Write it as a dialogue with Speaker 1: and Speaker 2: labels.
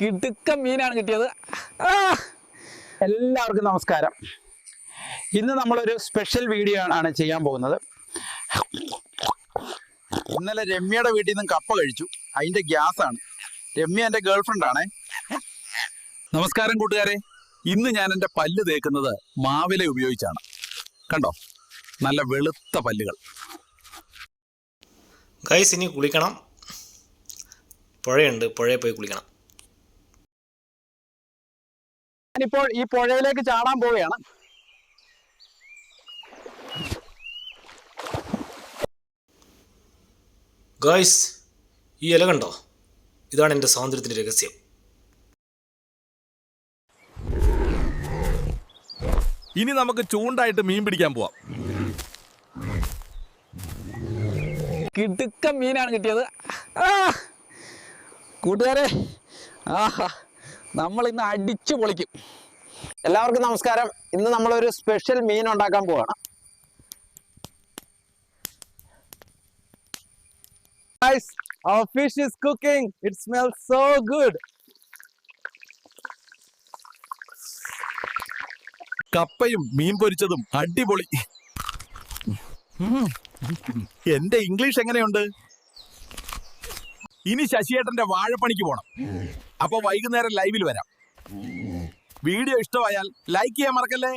Speaker 1: കിടുക്കം മീനാണ് കിട്ടിയത്. എല്ലാവർക്കും നമസ്കാരം. ഇന്ന് നമ്മളൊരു സ്പെഷ്യൽ വീഡിയോ ആണ് ചെയ്യാൻ പോകുന്നത്.
Speaker 2: ഇന്നലെ രമ്യയുടെ വീട്ടിൽ നിന്നും കപ്പ കഴിച്ചു. അതിന്റെ ഗ്യാസാണ്. രമ്യ എൻ്റെ ഗേൾഫ്രണ്ടാണേ. നമസ്കാരം കൂട്ടുകാരെ. ഇന്ന് ഞാൻ എൻ്റെ പല്ല് തേക്കുന്നത് മാവില ഉപയോഗിച്ചാണ്. കണ്ടോ, നല്ല വെളുത്ത പല്ലുകൾ.
Speaker 3: ഗൈസ്, ഇനി കുളിക്കണം. പുഴയുണ്ട്, പുഴയിൽ പോയി കുളിക്കണം.
Speaker 1: ഞാനിപ്പോൾ ഈ പുഴയിലേക്ക് ചാടാൻ പോവുകയാണ്.
Speaker 3: ഗൈസ്, ഈ ഇല കണ്ടോ? ഇതാണ് എൻ്റെ സൗന്ദര്യത്തിൻ്റെ രഹസ്യം.
Speaker 2: ഇനി നമുക്ക് ചൂണ്ടായിട്ട് മീൻ പിടിക്കാൻ പോവാം.
Speaker 1: കിടുക്കം മീനാണ് കിട്ടിയത്. കൂട്ടുകാരെ, നമ്മൾ ഇന്ന് അടിച്ചു പൊളിക്കും. എല്ലാവർക്കും നമസ്കാരം. ഇന്ന് നമ്മളൊരു സ്പെഷ്യൽ മീൻ ഉണ്ടാക്കാൻ പോവാണ്. Guys, our fish is cooking. It smells so good.
Speaker 2: കപ്പയും മീൻ പൊരിച്ചതും അടിപൊളി. എന്റെ ഇംഗ്ലീഷ് എങ്ങനെയുണ്ട്? ഇനി ശശിയേട്ടന്റെ വാഴപ്പണിക്ക് പോണം. അപ്പൊ വൈകുന്നേരം ലൈവിൽ വരാം. വീഡിയോ ഇഷ്ടമായാൽ ലൈക്ക് ചെയ്യാൻ മറക്കല്ലേ.